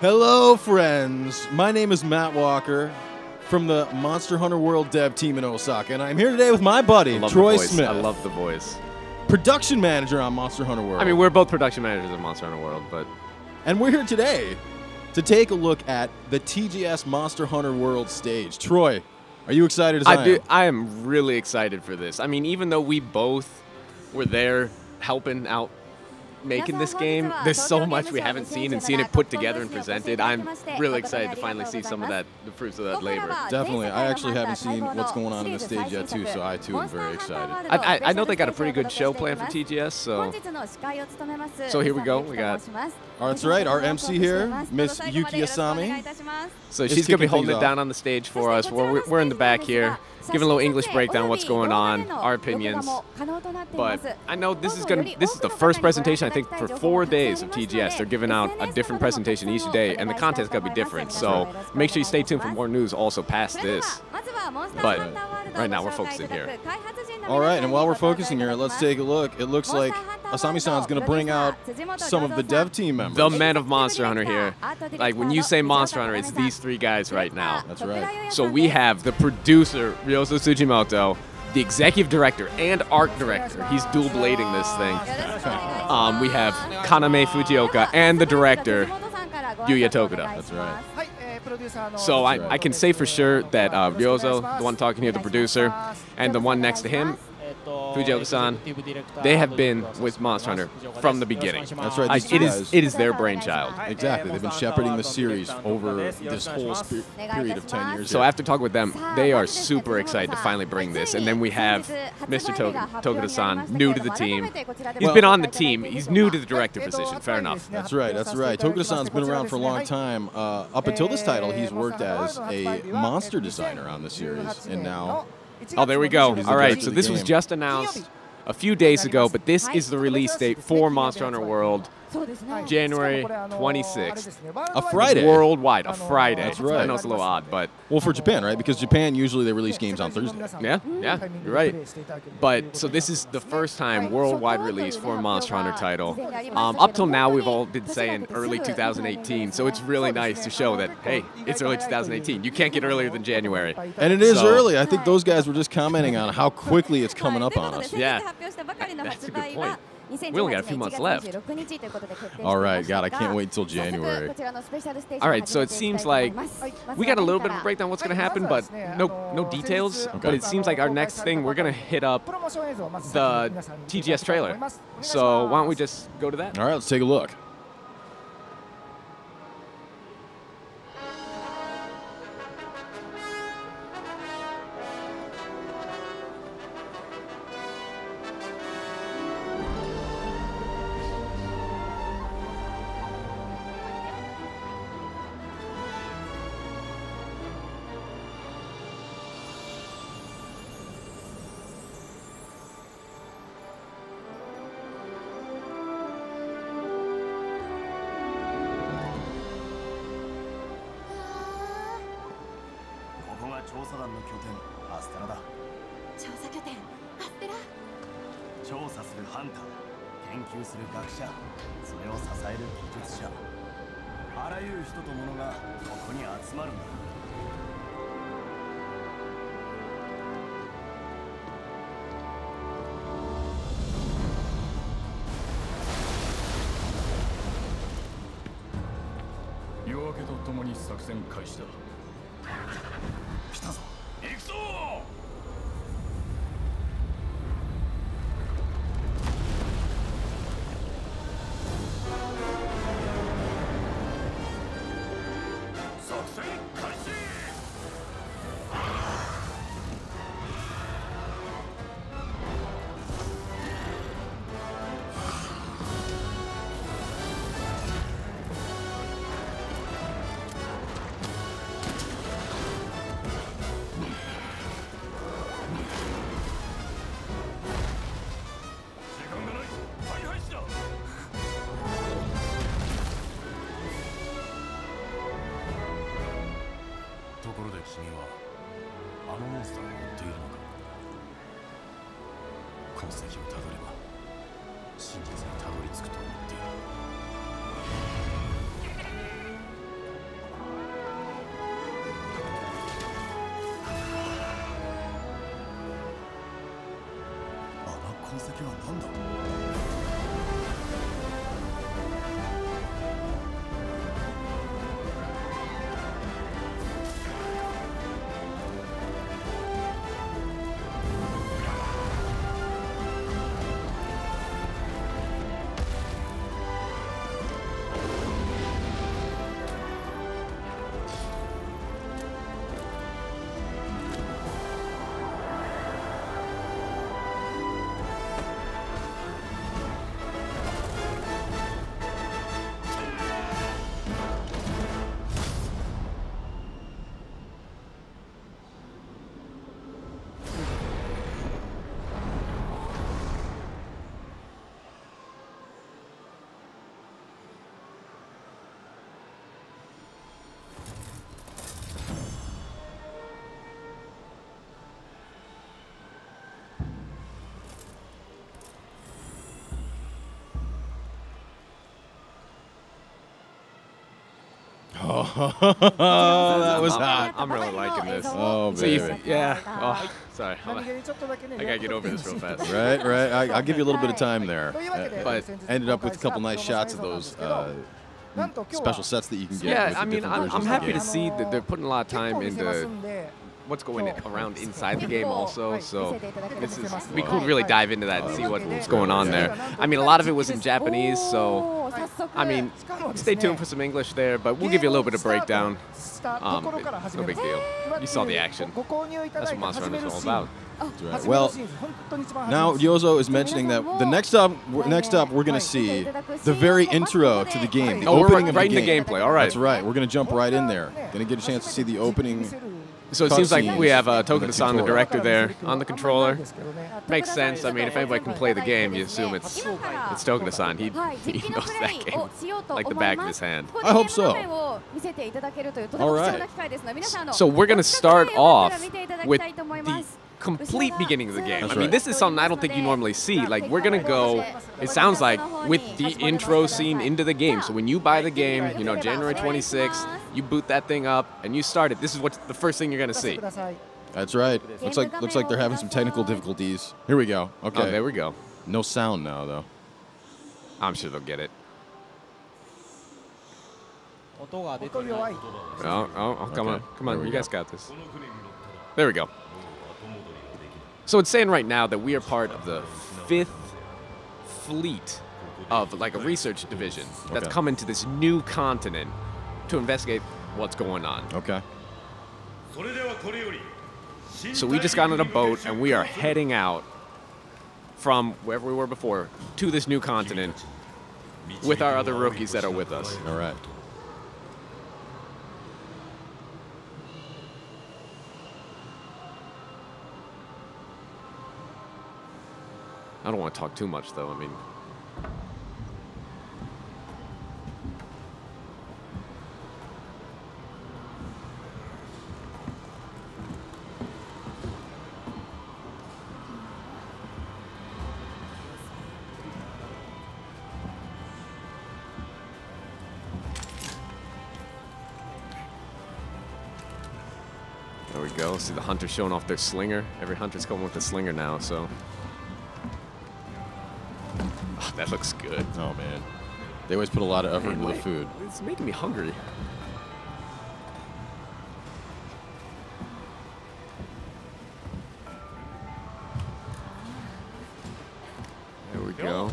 Hello, friends. My name is Matt Walker from the Monster Hunter World dev team in Osaka, and I'm here today with my buddy, Troy Smith. I love the voice. Production manager on Monster Hunter World. I mean, we're both production managers of Monster Hunter World, but... And we're here today to take a look at the TGS Monster Hunter World stage. Troy, are you excited as I am? I am really excited for this. I mean, even though we both were there helping out making this game, there's so much we haven't seen and seen it put together and presented. I'm really excited to finally see some of that, the fruits of that labor. Definitely. I actually haven't seen what's going on in the stage yet, too, so I, too, am very excited. I know they got a pretty good show planned for TGS, so here we go. We got... Oh, that's right. Our MC here, Miss Yuki Asami. So she's going to be holding it down on the stage for us. We're in the back here, giving a little English breakdown of what's going on, our opinions. But I know this is the first presentation, I think, for 4 days of TGS. They're giving out a different presentation each day, and the content's got to be different. So make sure you stay tuned for more news also past this. But right now, we're focusing here. All right, and while we're focusing here, let's take a look. It looks like Asami-san's going to bring out some of the dev team members. The men of Monster Hunter here. Like, when you say Monster Hunter, it's these three guys right now. That's right. So we have the producer, Ryozo Tsujimoto, the executive director and art director. He's dual blading this thing. We have Kaname Fujioka and the director, Yuya Tokuda. That's right. So I can say for sure that Ryozo, the one talking here, the producer, and the one next to him, Fujioka-san, they have been with Monster Hunter from the beginning. That's right. It is their brainchild. Exactly. They've been shepherding the series over this whole period of 10 years. So after talking with them, they are super excited to finally bring this. And then we have Mr. Tokuda-san, new to the team. He's been on the team. He's new to the director position. Fair enough. That's right. That's right. Tokuda-san's been around for a long time. Up until this title, he's worked as a monster designer on the series, and now... Oh, there we go. All right, so this was just announced a few days ago, but this is the release date for Monster Hunter World, January 26th. A Friday. Worldwide, a Friday. That's right. I know it's a little odd, but... Well, for Japan, right? Because Japan, usually they release games on Thursday. Yeah, you're right. But, so this is the first time worldwide release for a Monster Hunter title. Up till now, we've all been saying early 2018, so it's really nice to show that, hey, it's early 2018. You can't get earlier than January. And it is early. I think those guys were just commenting on how quickly it's coming up on us. Yeah, that's a good point. We only got a few months left. All right, God, I can't wait until January. All right, so it seems like we got a little bit of a breakdown of what's going to happen, but no details. Okay. But it seems like our next thing, we're going to hit up the TGS trailer. So why don't we just go to that? All right, let's take a look. Oh, that was hot. I'm really liking this. Oh, baby. Yeah. Oh, sorry. I gotta get over this real fast. Right. I'll give you a little bit of time there. But ended up with a couple nice shots of those special sets that you can get. Yeah, I mean, I'm happy to see that they're putting a lot of time into what's going around inside the game also. So we could really dive into that and see what's going on there. I mean, a lot of it was in Japanese, so I mean, stay tuned for some English there, but we'll give you a little bit of breakdown. No big deal. You saw the action. That's what Monster Hunter is all about. Right. Well, now Yozo is mentioning that the next up we're going to see the very intro to the game. The opening of right the in the gameplay. All right. That's right. We're going to jump right in there. Going to get a chance to see the opening. So it seems like we have Tokuda-san, the director, there on the controller. Makes sense. I mean, if anybody can play the game, you assume it's Tokuda-san. He knows that game like the back of his hand. I hope so. All right. So we're going to start off with the complete beginning of the game. I mean, this is something I don't think you normally see. Like, we're going to go, it sounds like, with the intro scene into the game. So when you buy the game, you know, January 26th, you boot that thing up and you start it. This is what the first thing you're going to see. That's right. Looks like they're having some technical difficulties. Here we go. Okay. Oh, there we go. No sound now, though. I'm sure they'll get it. Oh, come on. Come on. You guys got this. There we go. So it's saying right now that we are part of the 5th fleet of like a research division that's coming to this new continent to investigate what's going on. Okay. So we just got on a boat and we are heading out from wherever we were before to this new continent with our other rookies that are with us. All right. I don't want to talk too much, though. I mean, there we go. See the hunter showing off their slinger. Every hunter's coming with a slinger now, so. Oh, that looks good. Oh, man. They always put a lot of effort into the food. It's making me hungry. There we go.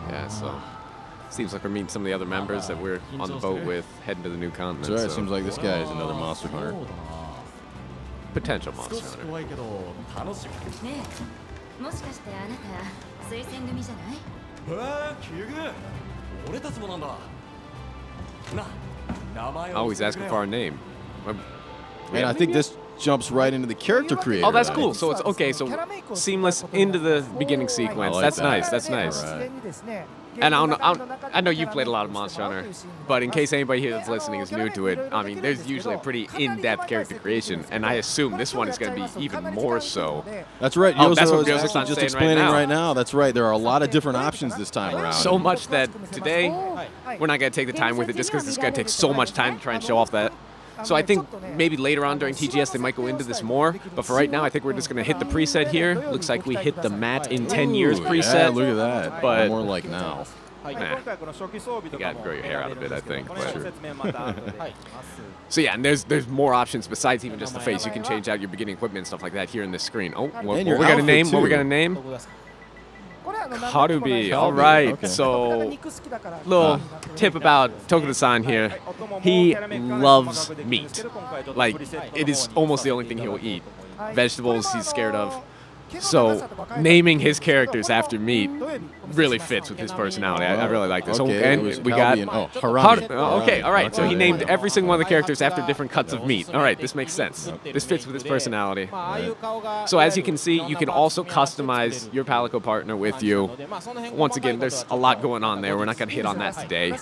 Yeah, so seems like we're meeting some of the other members that we're on the boat with, heading to the new continent. That's right. So. Seems like this guy is another monster hunter. Potential monster hunter. Oh, he's asking for our name. And I think this jumps right into the character creator. Oh, that's cool. So it's okay. So seamless into the beginning sequence. Like that's that. nice. That's nice. Right. And I know you've played a lot of Monster Hunter, but in case anybody here that's listening is new to it, I mean, there's usually a pretty in-depth character creation, and I assume this one is going to be even more so. That's right. Oh, that's what Ryozo-san's just explaining right now. That's right. There are a lot of different options this time around. So much that today we're not going to take the time with it just because it's going to take so much time to try and show off that. So I think maybe later on during TGS they might go into this more, but for right now I think we're just going to hit the preset here. Looks like we hit the Matt in 10 years preset. Yeah, look at that. But more like now. Nah, you got to grow your hair out a bit, I think. Sure. So yeah, and there's more options besides even just the face. You can change out your beginning equipment and stuff like that here in this screen. Oh, what we got to name? What we got to name? Karubi. All right. Okay. So, little tip about Tokuda-san here. He loves meat. Like, it is almost the only thing he will eat. Vegetables he's scared of. So, naming his characters after meat really fits with his personality. I really like this. Okay, and we got Harami. Okay, all right. So he named every single one of the characters after different cuts of meat. All right, this makes sense. This fits with his personality. So as you can see, you can also customize your Palico partner with you. Once again, there's a lot going on there. We're not going to hit on that today.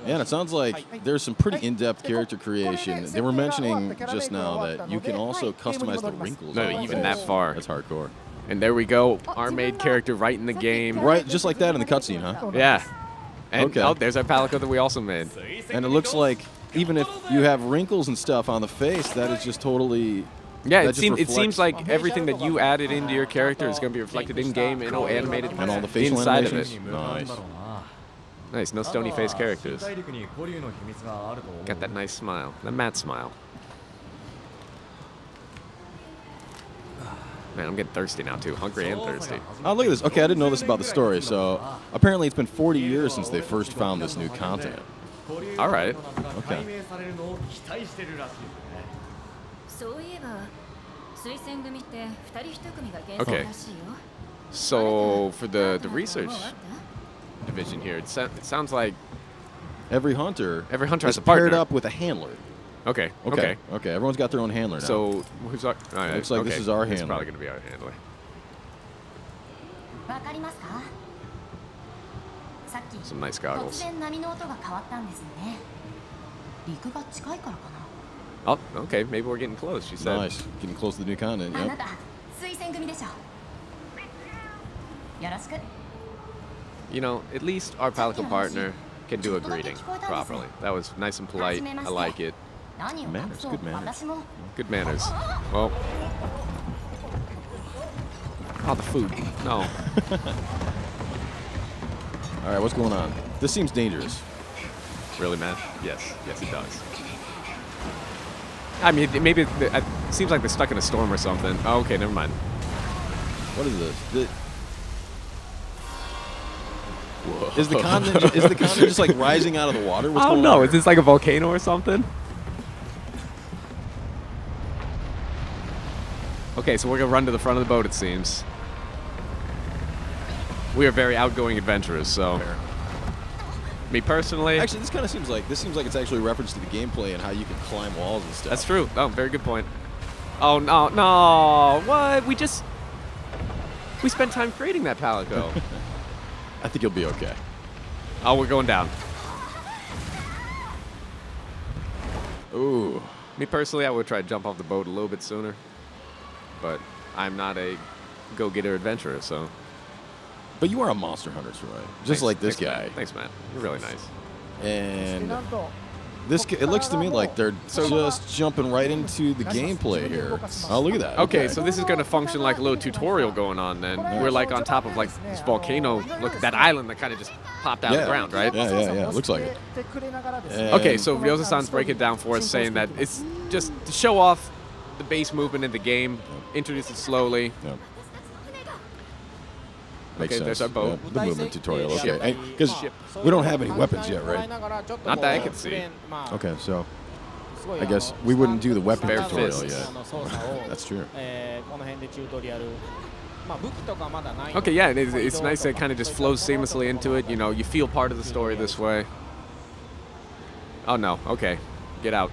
Yeah, and it sounds like there's some pretty in-depth character creation. They were mentioning just now that you can also customize the wrinkles. No, even that far. That's hardcore. And there we go, our made character right in the game. Right, just like that in the cutscene, huh? Yeah. And oh, there's our Palico that we also made. And it looks like even if you have wrinkles and stuff on the face, that is just totally... Yeah, it seems like everything that you added into your character is going to be reflected in-game, animated and all the facial inside of animations. it. Nice. Nice, no stony face characters. Got that nice smile, that Matt smile. Man, I'm getting thirsty now too, hungry and thirsty. Oh, look at this. Okay, I didn't know this about the story. So apparently it's been 40 years since they first found this new continent. All right. Okay. Okay. So for the research division here, it sounds like every hunter has a partner paired up with a handler. Okay. Everyone's got their own handler now. So who's our? Looks like this is our handler. It's probably going to be our handler. Some nice goggles. Oh, okay. Maybe we're getting close. She said. Nice. Getting close to the new continent. Yep. You know, at least our Palico partner can do a greeting properly. That was nice and polite. I like it. Manners, good manners. Good manners. Well. Oh, the food. No. All right, what's going on? This seems dangerous. Really, man? Yes. Yes, it does. I mean, maybe it seems like they're stuck in a storm or something. Oh, okay, never mind. What is this? Is the continent just like rising out of the water? What's going on? Is this like a volcano or something? Okay, so we're gonna run to the front of the boat. It seems we are very outgoing adventurers. So, me personally, actually, this kind of seems like it's actually a reference to the gameplay and how you can climb walls and stuff. That's true. Oh, very good point. Oh no! What? We spent time creating that Palico. I think you'll be okay. Oh, we're going down. Ooh. Me personally, I would try to jump off the boat a little bit sooner, but I'm not a go-getter adventurer, so. But you are a monster hunter, right? Just like this guy. Man. Thanks, man. You're really nice. And it looks to me like they're just jumping right into the gameplay here. Oh, look at that. Okay, so this is going to function like a little tutorial going on then. We're like on top of like this volcano, look at that island that kind of just popped out of the ground, right? Yeah. Looks like it. Okay, so Ryozo-san's breaking it down for us, saying that it's just to show off the base movement in the game, introduce it slowly. Yep. Okay, there's our boat. Yeah, the movement tutorial, okay. Because we don't have any weapons yet, right? Not that I can see. Okay, so I guess we wouldn't do the weapon Bare tutorial fists. yet. That's true. Okay, yeah, it's nice that it kind of just flows seamlessly into it. You know, you feel part of the story this way. Oh, no. Okay. Get out.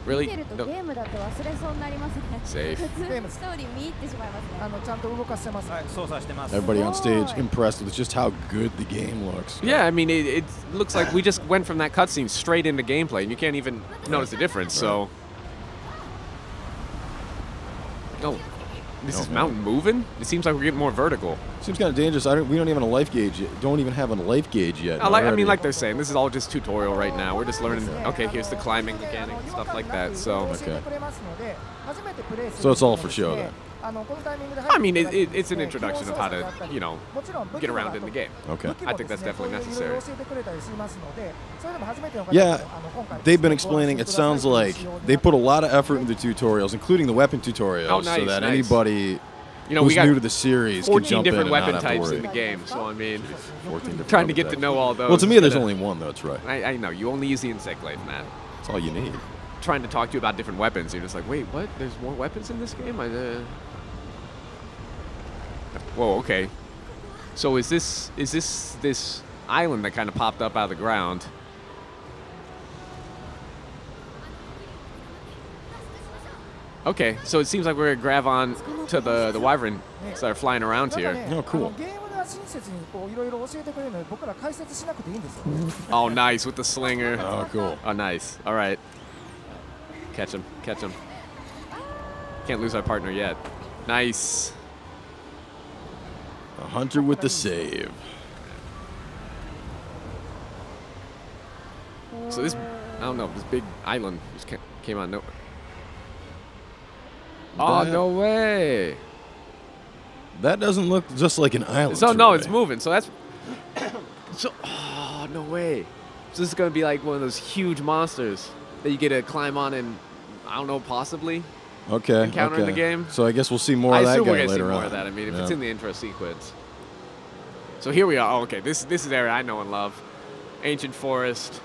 Really? No. Safe. Everybody on stage impressed with just how good the game looks. Yeah, I mean, it looks like we just went from that cutscene straight into gameplay, and you can't even notice the difference. So, this is mountain moving. It seems like we're getting more vertical. Seems kind of dangerous. We don't even have a life gauge yet. Don't even have a life gauge yet. I mean, like they're saying, this is all just tutorial right now. We're just learning. Okay, here's the climbing mechanic and stuff like that. So, so it's all for show then. I mean, it's an introduction of how to, get around in the game. Okay. I think that's definitely necessary. Yeah, they've been explaining. It sounds like they put a lot of effort into the tutorials, including the weapon tutorials, so that anybody who's new to the series can jump in and different weapon types in the game. So I mean, 14 different trying to get to know all those. Well, to me, there's only one though. That's right. I know. You only use the insect glaive, man. That's all you need. Trying to talk to you about different weapons, you're just like, wait, what? There's more weapons in this game? Whoa, okay. So is this island that kind of popped up out of the ground? Okay, so it seems like we're gonna grab on to the wyvern, start flying around here. Oh, cool. Oh, nice with the slinger. Oh, cool. Oh, nice. All right. Catch him. Catch him. Can't lose our partner yet. Nice. A hunter with the save. So this, I don't know, this big island just came out nowhere. Oh, no way. That doesn't look just like an island. So, no, it's moving. So that's, oh, no way. So this is going to be like one of those huge monsters that you get to climb on and, I don't know, possibly encounter in the game. So I guess we'll see more of that guy later on. I assume we're going to see more of that. I mean, if it's in the intro sequence. So here we are. Oh, okay, this is an area I know and love. Ancient Forest.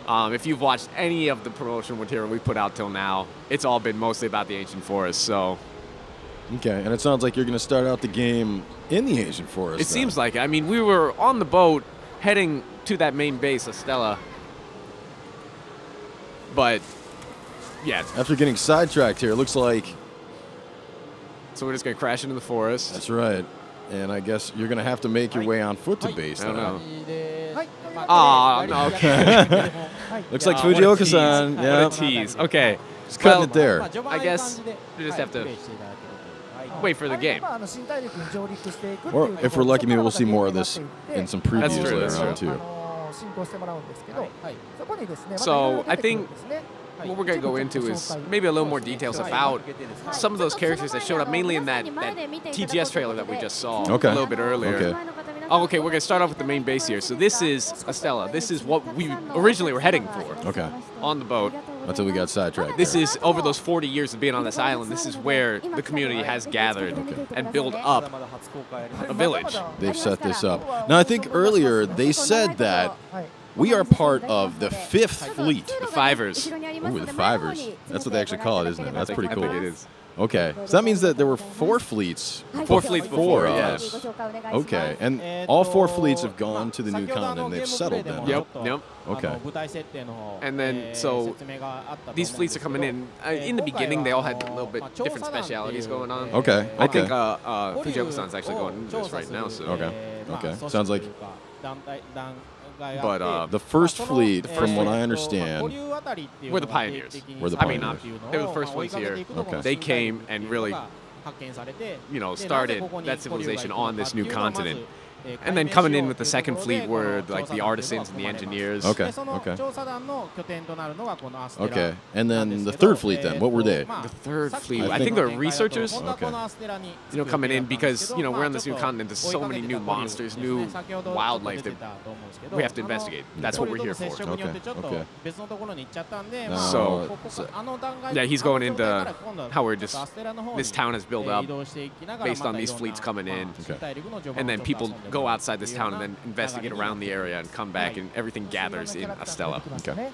If you've watched any of the promotional material we put out till now, it's all been mostly about the Ancient Forest. So. Okay, and it sounds like you're going to start out the game in the Ancient Forest. It seems like it. I mean, we were on the boat heading to that main base, Estella. But, yeah. After getting sidetracked here, it looks like. So we're just going to crash into the forest. That's right. And I guess you're going to have to make your way on foot to base. I don't know. Oh, no, okay. Looks like Fujioka-san. Yeah. What a tease. Okay. Just cutting it there. I guess we just have to wait for the game. Or if we're lucky, maybe we'll see more of this in some previews later on, too. So I think what we're going to go into is maybe a little more details about some of those characters that showed up mainly in that TGS trailer that we just saw a little bit earlier. Okay. Oh, okay, we're going to start off with the main base here. So this is Estella. This is what we originally were heading for. Okay. On the boat. Until we got sidetracked. This is, over those 40 years of being on this island, this is where the community has gathered and built up a village. They've set this up. Now, I think earlier they said that we are part of the 5th Fleet. The Fivers. Ooh, the Fivers. That's what they actually call it, isn't it? That's pretty cool. I think it is. Okay, so that means that there were 4 fleets. 4 fleets before us. Okay, and all 4 fleets have gone to the new continent. They've settled them. Yep. Okay. And then, so these fleets are coming in. In the beginning, they all had a little bit different specialities going on. Okay. I think Fujioka-san's actually going into this right now. So. Okay. Sounds like. But the first fleet, from what I understand, we're the pioneers. I mean, they were the first ones here. Okay. They came and really, started that civilization on this new continent. And then coming in with the second fleet were like the artisans and the engineers. Okay. And then the third fleet then, what were they? The third fleet, I think they're researchers. Okay. Coming in because, we're on this new continent. There's so many new monsters, new wildlife that we have to investigate. That's what we're here for. Okay. So, yeah, he's going into how we're just, this town has built up based on these fleets coming in. And then people go outside this town and then investigate around the area and come back, and everything gathers in Estella. Okay.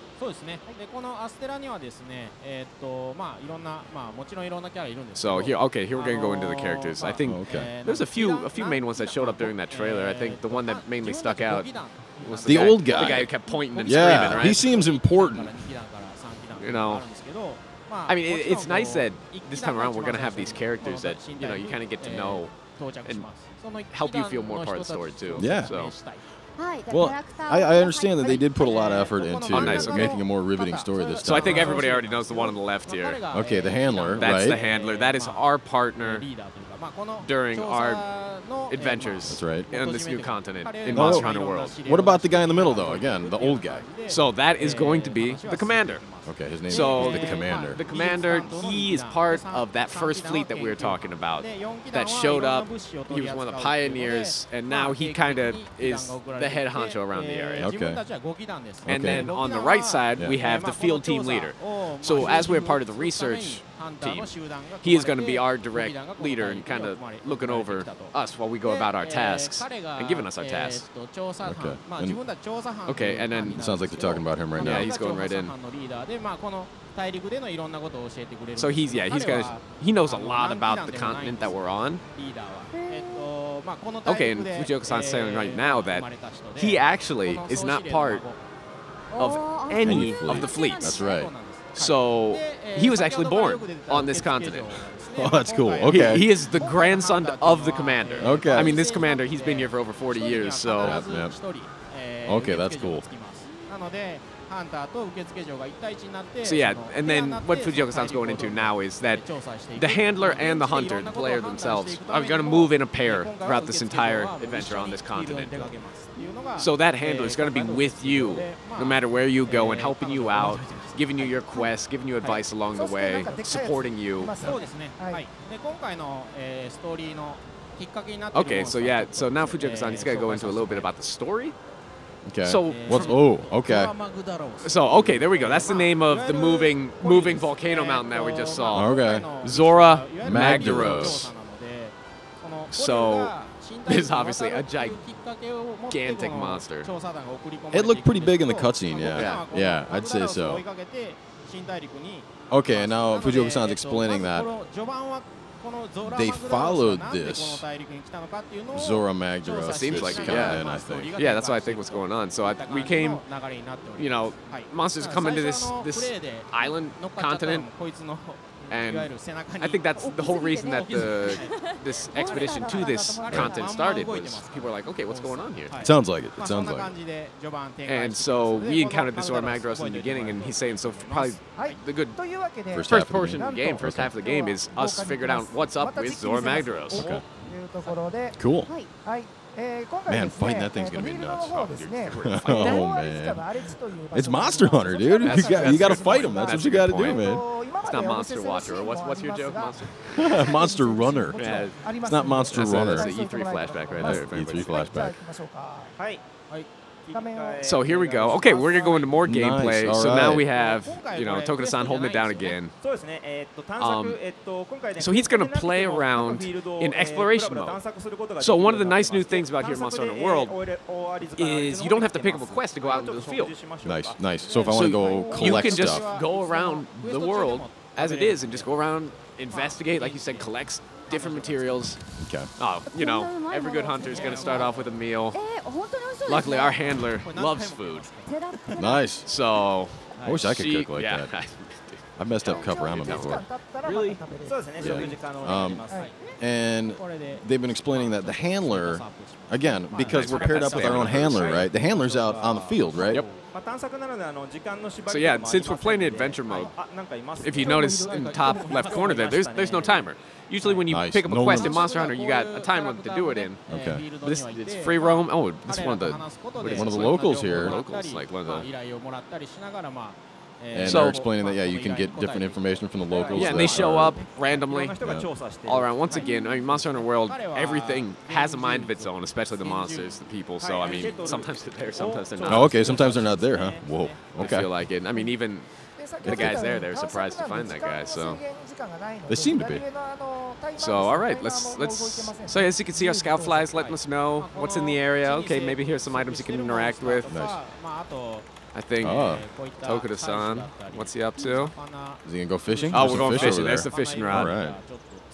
So here we're going to go into the characters. I think there's a few main ones that showed up during that trailer. I think the one that mainly stuck out was the old guy. The guy who kept pointing and screaming, right? He seems important. you know. I mean, it's nice that this time around we're going to have these characters that, you know, you kind of get to know and help you feel more part of the story, too. Yeah. So. Well, I understand that they did put a lot of effort into making a more riveting story this time. So I think everybody already knows the one on the left here. Okay, the handler, That's the handler. That is our partner during our adventures That's right. on this new continent in Monster Hunter World. What about the guy in the middle, though? Again, the old guy. So that is going to be the commander. Okay, his name is the commander. The commander, he is part of that first fleet that we were talking about that showed up. He was one of the pioneers, and now he kind of is the head honcho around the area. Okay. And then on the right side, we have the field team leader. So as we're part of the research team, he is going to be our direct leader and kind of looking over us while we go about our tasks and giving us our tasks. Okay. And then it sounds like they're talking about him right now. Yeah, he's going right in. So he knows a lot about the continent that we're on. Okay, and Fujioka-san's saying right now that he actually is not part of any of the fleets. That's right. So he was actually born on this continent. Oh, that's cool. Okay. He is the grandson of the commander. Okay. I mean, this commander, he's been here for over 40 years, so. Yep. Okay, that's cool. So yeah, and then what Fujioka-san's going into now is that the handler and the hunter, the player themselves, are going to move in a pair throughout this entire adventure on this continent. So that handler is going to be with you no matter where you go and helping you out, giving you your quests, giving you advice along the way, supporting you. Okay, so yeah, so now Fujioka-san, he's going to go into a little bit about the story. Okay. So okay. So okay, there we go. That's the name of the moving volcano mountain that we just saw. Okay. Zora Magdaros. So this is obviously a gigantic monster. It looked pretty big in the cutscene, yeah. Yeah, I'd say so. Okay, and now Fujioka-san's explaining that they followed this Zora Magdaros. Seems like it, yeah. I think. Yeah, that's what I think what's going on. So we came, you know, monsters come into this island continent, and I think that's the whole reason that this expedition to this continent started was people were like, okay, what's going on here? It sounds like it. It sounds like it. And so we encountered this Zora Magdaros in the beginning, and he's saying, so probably the good first portion of the game, first half of the game is us figuring out what's up with Zora Magdaros. Okay. Cool. Man, fighting that thing's going to be nuts. Oh, man. It's Monster Hunter, dude. You got to fight him. That's what you got to do, man. It's not Monster Watcher. Or what's your joke, Monster? Monster Runner. Yeah. It's not Monster Runner. That's the E3 flashback right there. E3 flashback. So here we go. Okay, we're going to go into more gameplay. Nice. So now we have, you know, Tokura-san holding it down again. So he's going to play around in exploration mode. So one of the nice new things about here in Monster Hunter World is you don't have to pick up a quest to go out into the field. Nice, nice. So if I want to go collect stuff. You can just go around the world as it is and just go around, investigate, like you said, collect different materials. Okay. You know, every good hunter is going to start off with a meal. Luckily, our handler loves food. Nice. So I wish I could cook like that. I've messed up cup ramen before. Really? Yeah. And they've been explaining that the handler, again, because we're paired up with our own handler, right? The handler's out on the field, right? Yep. So yeah, since we're playing in adventure mode, if you notice in the top left corner there's no timer. Usually when you pick up a quest in Monster Hunter, you got a time limit to do it in. Okay. But it's free roam. Oh, this is one of the locals here. Locals, like one of the. And they're explaining that, yeah, you can get different information from the locals. Yeah, and they show up randomly all around. Once again, I mean, Monster Hunter World, everything has a mind of its own, especially the monsters, the people. So, I mean, sometimes they're there, sometimes they're not. Oh, okay, sometimes they're not there, huh? Whoa, okay. I feel like it. I mean, even the guys there, they're surprised to find that guy, so. They seem to be. So, all right, let's. So, as you can see, our scout flies letting us know what's in the area. Okay, maybe here's some items you can interact with. Nice. I think Tokura-san, what's he up to? Is he going to go fishing? Oh, we're going fishing. There's the fishing rod. All right.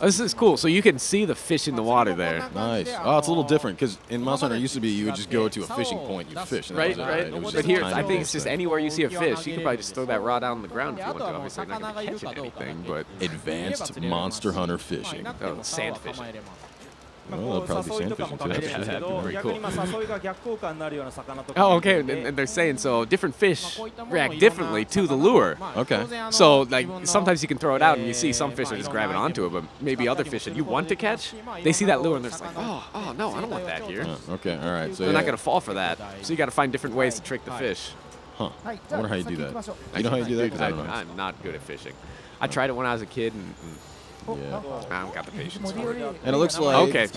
This is cool. So you can see the fish in the water there. Nice. Oh, it's a little different because in Monster Hunter it used to be you would just go to a fishing point, you'd fish. And right. But here, I think it's just just anywhere you see a fish, you can probably just throw that rod out on the ground if you want to. Obviously, you're not going to catch anything, but advanced Monster Hunter fishing. Oh, sand fishing. Well, they'll probably be sand fishing too. That'd be very cool. Oh, okay. And they're saying so different fish react differently to the lure. Okay. So like sometimes you can throw it out and you see some fish are just grabbing onto it, but maybe other fish that you want to catch, they see that lure and they're just like, oh no, I don't want that here. Okay. All right. So they're not going to fall for that. So you got to find different ways to trick the fish. Huh. I wonder how you do that. You know how you do that? Because I don't know. I'm not good at fishing. I tried it when I was a kid and. Yeah. I don't got the patience for it. And it looks like okay.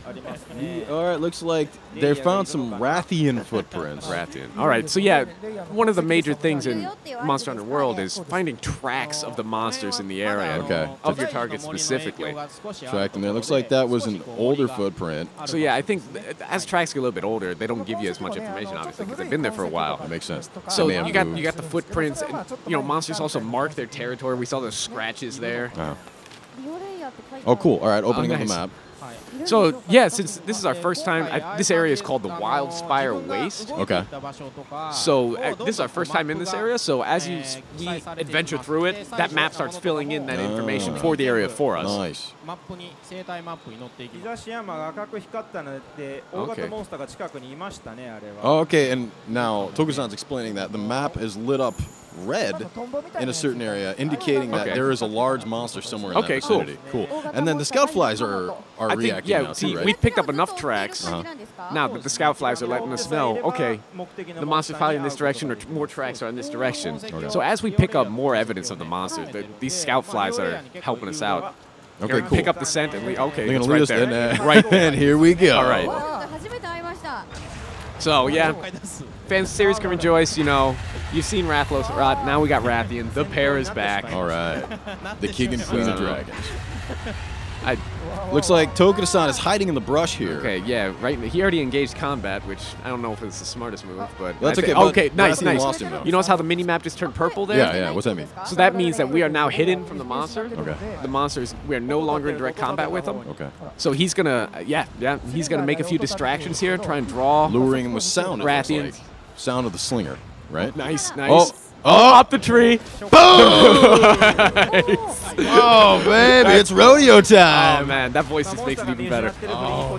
All right, looks like they found some Rathian footprints. Rathian. All right, so yeah, one of the major things in Monster Hunter World is finding tracks of the monsters in the area. Okay. Of your target specifically. Track them there. Looks like that was an older footprint. So yeah, I think as tracks get a little bit older, they don't give you as much information, obviously, because they've been there for a while. That makes sense. So you got the footprints, and monsters also mark their territory. We saw those scratches there. Oh, cool. All right, opening up the map. So, yeah, since this is our first time, this area is called the Wild Spire Waste. Okay. So, this is our first time in this area, so as we adventure through it, that map starts filling in that information for the area for us. Nice. Okay, and now Toku-san's explaining that the map is lit up red in a certain area, indicating that there is a large monster somewhere in that vicinity. Cool. And then the scout flies are reacting now too, right? We've picked up enough tracks now that the scout flies are letting us know, okay, the monster's probably in this direction or more tracks are in this direction. Okay. So as we pick up more evidence of the monster, these scout flies are helping us out. Okay, cool. Pick up the scent and they're going to lead us in right there. And here we go. All right. So, yeah, fans of the series can rejoice, You've seen Rathalos, now we got Rathian. The pair is back. All right. The king and queen of dragons. Looks like Tokuda-san is hiding in the brush here. Okay, yeah, right. He already engaged combat, which I don't know if it's the smartest move, but that's okay. Okay, nice. Lost him, You notice how the mini-map just turned purple there? Yeah. What's that mean? So that means that we are now hidden from the monster. Okay. The monsters, we are no longer in direct combat with them. Okay. So he's gonna, he's gonna make a few distractions here, try and draw. Luring him with sound. Rathian. Like. Sound of the slinger, right? Nice. Oh, up the tree. Boom! Oh, baby, it's rodeo time. Oh, man, that voice just makes it even better. Oh,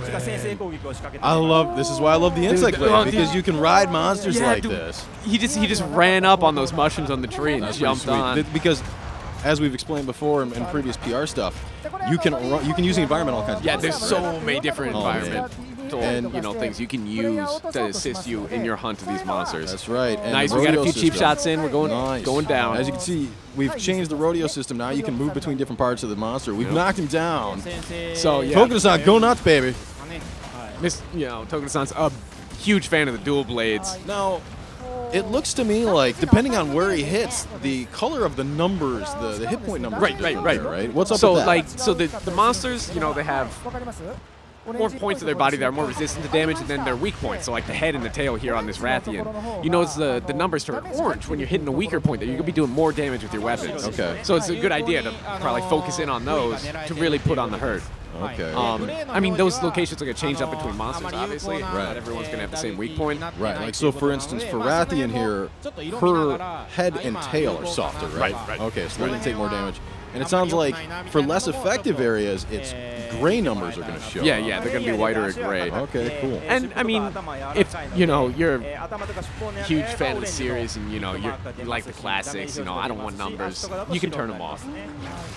this is why I love the Insect Blade, because you can ride monsters like this. He just ran up on those mushrooms on the tree and jumped on. Because, as we've explained before in previous PR stuff, you can use the environment all kinds of Yeah, there's so many different environments. And things you can use to assist you in your hunt of these monsters. That's right. And nice. We got a few cheap shots in. We're going down. As you can see, we've changed the rodeo system. Now you can move between different parts of the monster. We've knocked him down. So yeah, Tokuda-san, go nuts, baby. Tokuda-san's a huge fan of the dual blades. Now, it looks to me like, depending on where he hits, the color of the numbers, the hit point numbers. Right. What's up with that? So the monsters, they have more points of their body that are more resistant to damage, and then their weak points. So like the head and the tail here on this Rathian. You notice the numbers turn orange when you're hitting a weaker point. That you're going to be doing more damage with your weapons. Okay. So it's a good idea to probably focus in on those to really put on the hurt. Okay. I mean, those locations are going to change up between monsters, obviously. Right. Not everyone's going to have the same weak point. Right. Like, so for instance, for Rathian here, her head and tail are softer, right? Right. Okay, so they're going to take more damage. And it sounds like for less effective areas, it's gray numbers are going to show. Yeah, they're going to be whiter or gray. Okay, cool. And I mean, if you're a huge fan of the series and you like the classics, I don't want numbers. You can turn them off.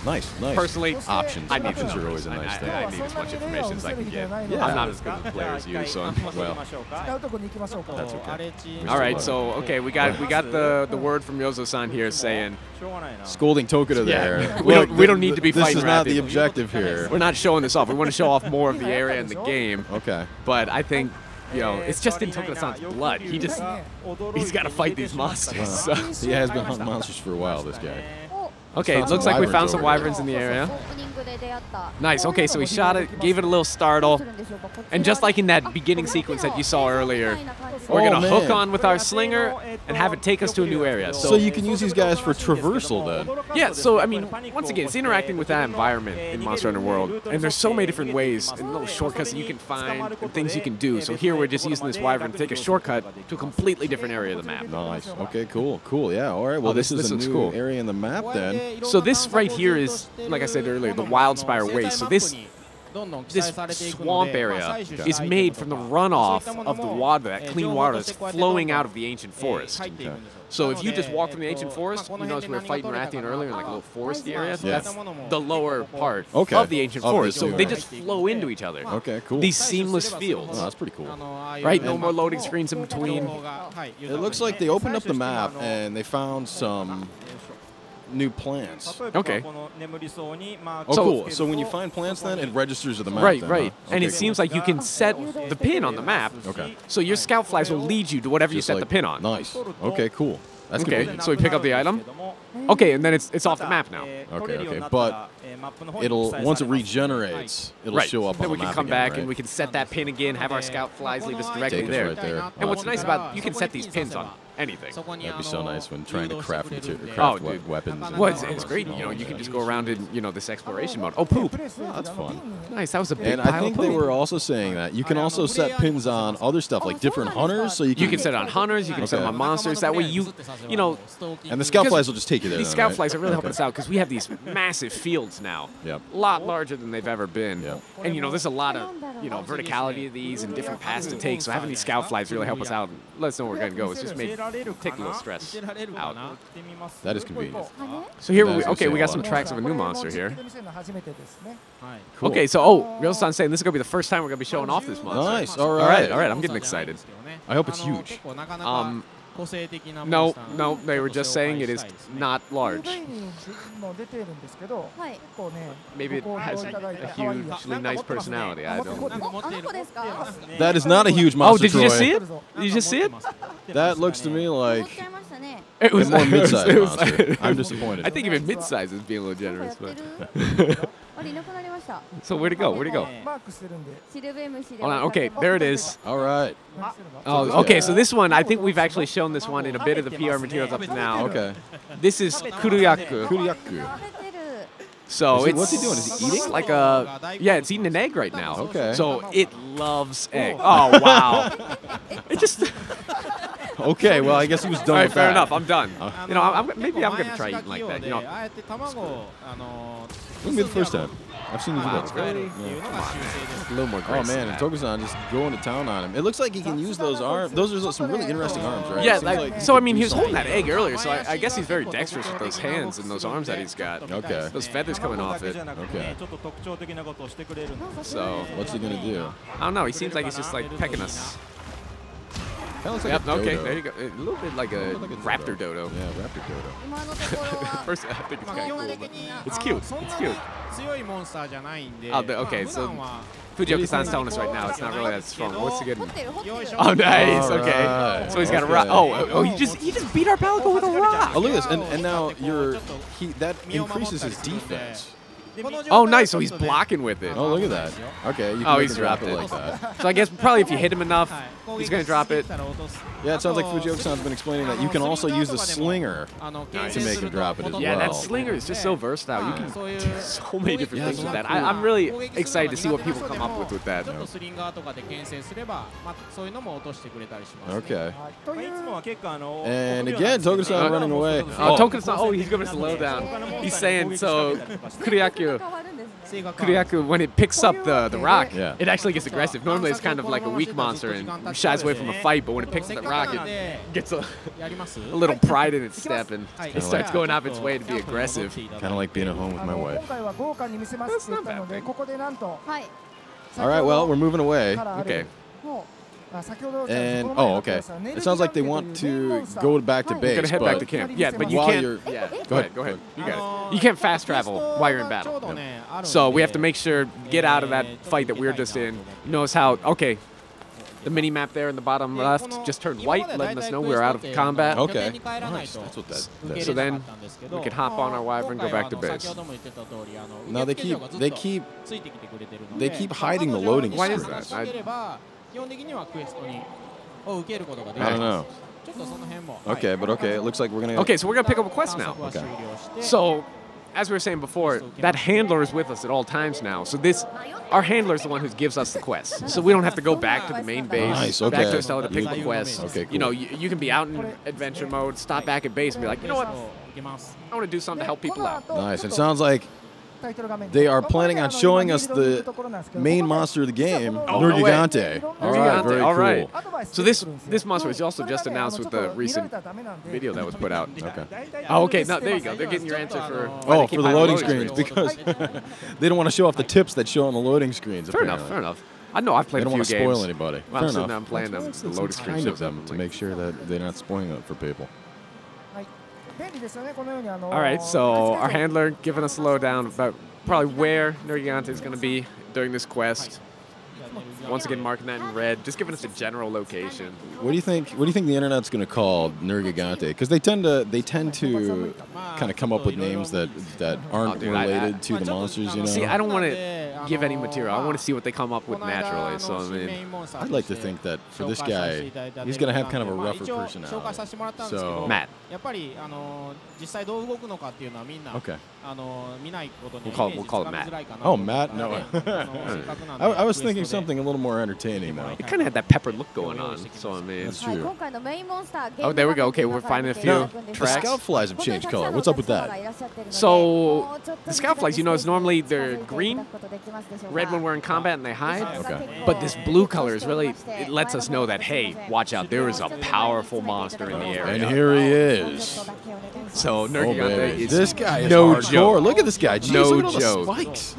Nice. Personally, options. Options are always a nice thing. I need as much information as I can get. Yeah. I'm not as good a player as you, so that's okay. All right, so we got the word from Yozo-san here saying scolding Tokuda there. We don't need to be fighting. This is not the objective here. We're not showing this off. We want to show off more of the area in the game. Okay. But I think, it's just in Tokuda-san's blood. He's got to fight these monsters. He has been hunting monsters for a while, this guy. Okay, it looks like we found some wyverns in the area. Nice. Okay, so we shot it, gave it a little startle, and just like in that beginning sequence that you saw earlier, we're going to hook on with our slinger and have it take us to a new area. So you can use these guys for traversal then? Yeah, so I mean, once again, it's interacting with that environment in Monster Hunter World, and there's so many different ways and little shortcuts that you can find and things you can do. So here we're just using this wyvern to take a shortcut to a completely different area of the map. Nice. Okay, cool. Cool, yeah. All right, well, this is a new area in the map then. So this right here is, like I said earlier, the Wildspire Waste. So this swamp area is made from the runoff of the water, that clean water that's flowing out of the ancient forest. Okay. So if you just walk from the ancient forest, you notice we were fighting Rathian earlier in like a little foresty area. That's the lower part of the ancient forest. So they just flow into each other. Okay, cool. These seamless fields. Oh, that's pretty cool. Right? No more loading screens in between. It looks like they opened up the map and they found some new plants. Okay. Oh, cool. So when you find plants, then it registers to the map. Right, then, right. Huh? And it seems like you can set the pin on the map. Okay. So your scout flies will lead you to whatever you set the pin on. Nice. Okay, cool. That's okay. convenient. So we pick up the item. Okay, and then it's off the map now. Okay, okay. But it'll once it regenerates, it'll show up on the map. Then we can come back right? and we can set that pin again, have our scout flies lead us directly there. Right there. And what's nice about you can set these pins on anything. That'd be so nice when trying to craft weapons. Well, it's great. You know, you can just go around in this exploration mode. Oh, poop. Oh, that's fun. Nice. That was a big And I think they were also saying that you can also set pins on other stuff like different hunters. So you can set it on hunters. You can set them on monsters. That way you know. And the scout flies will just take you there. These scout flies are really helping us out because we have these massive fields now. Yep. A lot larger than they've ever been. Yep. And there's a lot of verticality of these and different paths to take. So having these scout flies really help us out and let us know where we're going to go. It's just take a little stress out. That is convenient. So here we got some tracks of a new monster here. Cool. Okay, so Ryo-san saying this is going to be the first time we're going to be showing off this monster. Nice. All right. I'm getting excited. I hope it's huge. No, they were just saying it is not large. Maybe it has a hugely nice personality. I don't know. That is not a huge monster. Oh, did you just see it? Did you just see it? That looks to me like it was more mid-sized monster. I'm disappointed. I think even mid-size is being a little generous, but. So where'd it go? Where'd it go? Hold on. Okay, there it is. All right. Oh, okay. So this one, I think we've actually shown this one in a bit of the PR materials up to now. Okay. This is Kuryaku. So what's he doing? Is he eating? Like it's eating an egg right now. Okay. So it loves egg. Oh wow. It just. Okay, well, I guess he was done. All right, with fair that. enough. I'm done. Maybe I'm gonna try eating like that. Wouldn't be the first time. I've seen you do that. Really? Yeah. A little more grace. Oh man, and Tokusan just going to town on him. It looks like he can use those arms. Those are some really interesting arms, right? Yeah, so I mean, he was holding that egg earlier, so I guess he's very dexterous with those hands and those arms that he's got. Okay. Those feathers coming off it. Okay. So what's he gonna do? I don't know. He seems like he's just like pecking us. Kind of looks like a okay, dodo. there you go. A little bit like a raptor dodo. Yeah, raptor dodo. First, I think it's kind of cool, but it's cute. It's cute. Okay, so Fujioka-san's telling us right now it's not really that strong. What's the good one? Oh, nice. Okay. Right. So he's got a rock. Oh, he just beat our Palico with a rock. Oh, look at this. And now that increases his defense. Oh, nice. So he's blocking with it. Oh, look at that. Okay, you can he's drop dropped it like that. So I guess probably if you hit him enough, he's going to drop it. Yeah, it sounds like Fujioka-san's been explaining that you can also use the slinger to make him drop it as well. Yeah, that slinger is just so versatile. You can do so many different things with that. I'm really excited to see what people come up with that. Okay. And again, Tokusan running away. Tokusan, he's giving us a lowdown. He's saying, so Kuryaku, when it picks up the rock, it actually gets aggressive. Normally it's kind of like a weak monster and shies away from a fight, but when it picks up the rock, it gets a little pride in its step and it starts going out of its way to be aggressive. Kind of like being at home with my wife. That's not bad thing. All right, well, we're moving away. Okay. And okay. It sounds like they want to go back to base. We're gonna head back to camp. Yeah, but you can't. Go ahead. You got it. You can't fast travel while you're in battle. So we have to make sure get out of that fight that we were just in. Knows how. Okay. The mini map there in the bottom left just turned white, letting us know we're out of combat. Okay. Nice. That's what that is. So then we can hop on our Wyvern and go back to base. No, they keep hiding the loading screen. Why is that? I don't know. Okay, but okay, it looks like we're gonna. Okay, so we're gonna pick up a quest now. Okay. So, as we were saying before, that handler is with us at all times now. So our handler is the one who gives us the quest. So we don't have to go back to the main base, Nice, okay. back to Estella to pick the quest. Okay, cool. You know, you can be out in adventure mode, stop back at base, and be like, you know what? I want to do something to help people out. Nice. It sounds like they are planning on showing us the main monster of the game, Nergigante. All right, very all cool. right. So this monster was also just announced with the recent video that was put out. Okay. Oh, okay. No, there you go. They're getting your answer for for the loading screens because they don't want to show off the tips that show on the loading screens. Fair enough. Fair enough. I know I've played They a don't few want to games. spoil anybody. Well, Fair I'm sitting enough. down playing them. The loading screen Kind shows of up. them to make sure that they're not spoiling it for people. All right, so our handler giving us a lowdown about probably where Nergigante is going to be during this quest. Once again, marking that in red, just giving us a general location. What do you think? What do you think the internet's going to call Nergigante? Because they tend to kind of come up with names that aren't related to the monsters. You know. See, I don't want to give any material. I want to see what they come up with naturally. So I mean, I'd like to think that for this guy, he's going to have kind of a rougher personality. So Matt. Okay. We'll call it Matt. Oh, Matt? No. I was thinking something a little more entertaining though. It kind of had that pepper look going on. So I mean, That's true. oh, there we go. Okay, we're finding a few Now, the tracks. scout flies have changed color. What's up with that? So the scout flags, you know, it's normally they're green, red when we're in combat and they hide. Okay. But this blue color is really, it lets us know that, hey, watch out, there is a powerful monster in the area. And here he is. So Oh, Nergigante baby. is This guy is no hardcore. joke. Look at this guy. Jeez, No look at all the joke. spikes.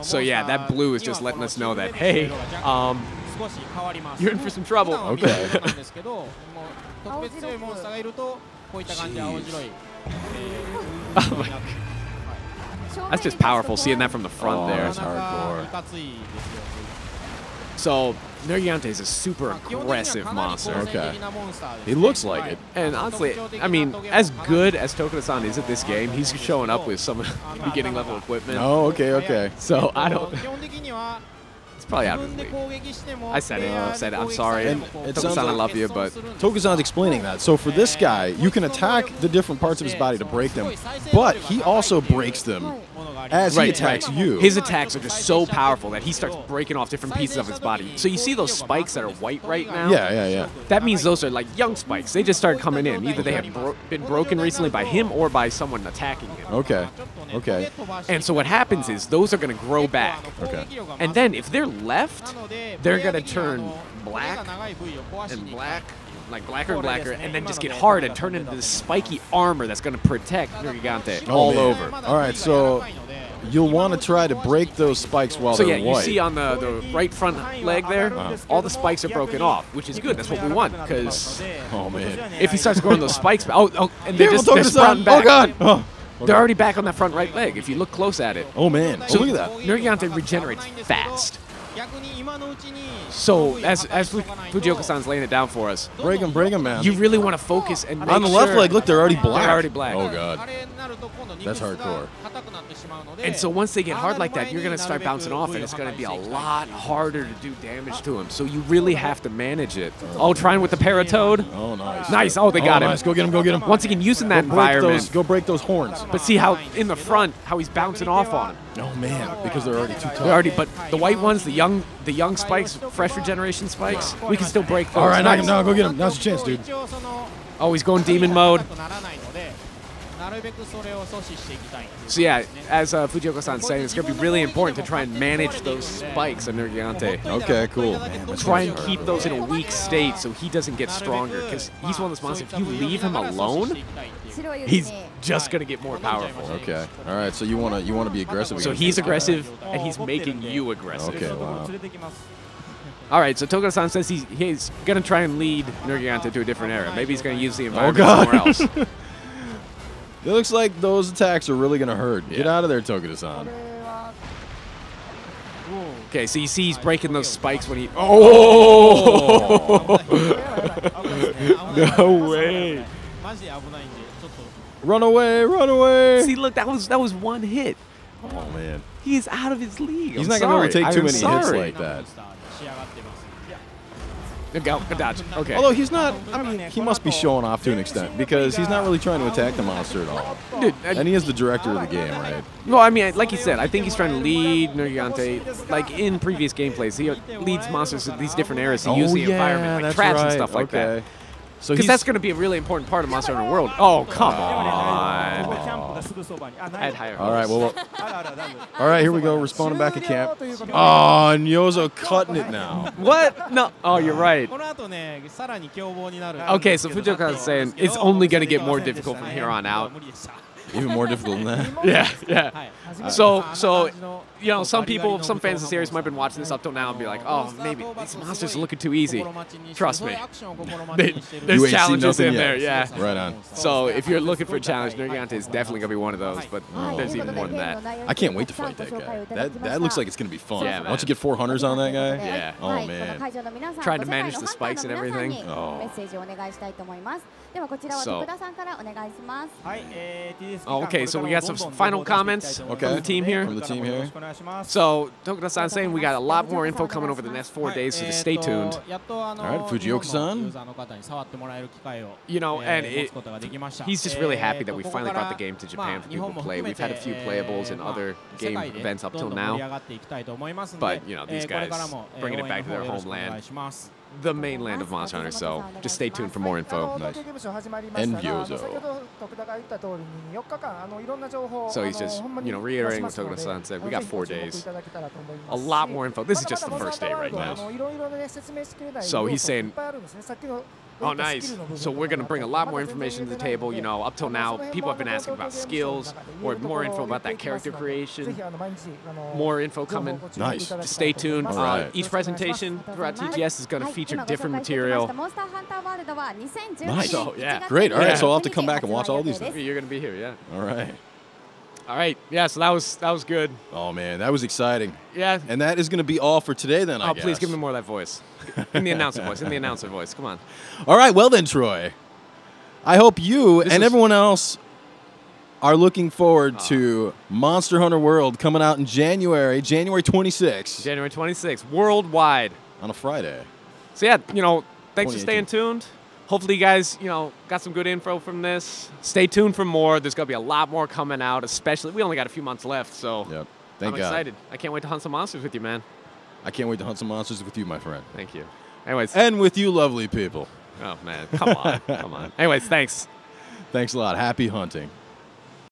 So yeah, that blue is just letting us know that, hey, you're in for some trouble. Okay. That's just powerful, seeing that from the front there. That's hardcore. So Nergigante is a super aggressive monster. Okay. He looks like it. And honestly, I mean, as good as Tokura-san is at this game, he's showing up with some beginning level equipment. Oh, okay, okay. So I don't. It's probably out of his league. I said it. I'm sorry. And it sounds Tokura-san, I like- love you, but Tokusan's explaining that. So for this guy, you can attack the different parts of his body to break them, but he also breaks them as he attacks you. His attacks are just so powerful that he starts breaking off different pieces of his body. So you see those spikes that are white right now? Yeah. That means those are like young spikes. They just started coming in. Either they have been broken recently by him or by someone attacking him. Okay. And so what happens is those are going to grow back. Okay. And then if they're left, they're going to turn black and black, like blacker and blacker, and then just get hard and turn into this spiky armor that's going to protect Nergigante all man. over. All right, so you'll want to try to break those spikes while So they're yeah, white. you see on the right front leg there, all the spikes are broken off, which is good. That's what we want, because Oh man. if he starts growing those spikes, and they're Here, just we'll they're talk sprouting this out. back. Oh god. Oh. They're already back on that front right leg. If you look close at it, Oh man. so look at that. Nergigante regenerates fast. So as Fujioka-san's laying it down for us, Break him, man. you really want to focus and make on the left sure- leg, look, they're already black. They're already black. Oh god. That's hardcore. And so once they get hard like that, you're going to start bouncing off, and it's going to be a lot harder to do damage to him. So you really have to manage it. Oh, trying with the Paratoad. Oh nice. Nice. Oh, they got him. Nice. Go get him. Once again, using that environment. Go break those horns. But see how in the front, how he's bouncing off on him. Oh man, because they're already too tough. But the white ones, the young spikes, fresh regeneration spikes, we can still break those. All right, knock Nice. him down. Go get him. Now's your chance, dude. Oh, he's going demon mode. So yeah, as Fujioka-san's saying, it's going to be really important to try and manage those spikes on Nergigante. Okay, cool. Try and keep those in a weak state so he doesn't get stronger, because he's one of those monsters, if you leave him alone, he's just going to get more powerful. Okay. All right. So you want to be aggressive. So against he's this guy. aggressive, and he's making you aggressive. Okay. Wow. All right, so Tokura-san says he's going to try and lead Nergigante to a different area. Maybe he's going to use the environment somewhere else. It looks like those attacks are really going to hurt. Get out of there, Tokura-san. Okay, so you see he's breaking those spikes when he... Oh! No way. Run away, run away. See, look, that was one hit. Oh, man. He's out of his league. He's not going to be able to take too many hits like that. Good dodge. Okay. Although he's not, I mean, he must be showing off to an extent because he's not really trying to attack the monster at all. Dude, and he is the director of the game, right? Well, I mean, like you said, I think he's trying to lead Nergigante. Like in previous gameplays, he leads monsters to these different areas to use the environment, like traps and stuff like that. Because that's going to be a really important part of Monster Hunter World. Oh, come on. I'd higher. All right, well, all right, here we go. Respawning back at camp. Oh, and Yozo cutting it now. What? No. Oh, you're right. Okay, so Fujioka is saying it's only going to get more difficult from here on out. Even more difficult than that? Yeah, yeah. So you know, some people, some fans of the series might have been watching this up till now and be like, oh, maybe these monsters are looking too easy. Trust me. There's challenges in there, yeah. Right on. So if you're looking for a challenge, Nergigante is definitely going to be one of those, but there's even more than that. I can't wait to fight that guy. That looks like it's going to be fun. Yeah, man. Once you get 4 hunters on that guy? Yeah. Oh, man. Trying to manage the spikes and everything. Oh. Okay, so we got some final comments from the team here. So Tokuda-san saying we got a lot more info coming over the next 4 days, so just stay tuned. All right, Fujioka-san. You know, and he's just really happy that we finally brought the game to Japan for people to play. We've had a few playables in other game events up till now, but you know, these guys bringing it back to their homeland, the mainland of Monster Hunter. So just stay tuned for more info. Nice. And Yozo. So he's just, you know, reiterating what Tokuda-san said. We got 4 days. A lot more info. This is just the first day right now. So he's saying, oh, nice. So we're going to bring a lot more information to the table. You know, up till now, people have been asking about skills or more info about that character creation. More info coming. Nice. Just stay tuned. Right. Each presentation throughout TGS is going to feature different material. Nice. So, yeah. Great. All right, so I'll have to come back and watch all these things. You're going to be here, yeah. All right. All right. Yeah, so that was good. Oh, man, that was exciting. Yeah. And that is going to be all for today then, I guess. Please give me more of that voice. In the announcer voice. In the announcer voice. Come on. All right, well then, Troy. I hope you and everyone else are looking forward to Monster Hunter World coming out in January 26th. January 26th, worldwide. On a Friday. So yeah, you know, thanks for staying tuned. Hopefully you guys, you know, got some good info from this. Stay tuned for more. There's going to be a lot more coming out, especially, we only got a few months left, so yep. I'm excited. I can't wait to hunt some monsters with you, man. I can't wait to hunt some monsters with you, my friend. Thank you. Anyways. And with you lovely people. Oh, man. Come on. Come on. Anyways, thanks. Thanks a lot. Happy hunting.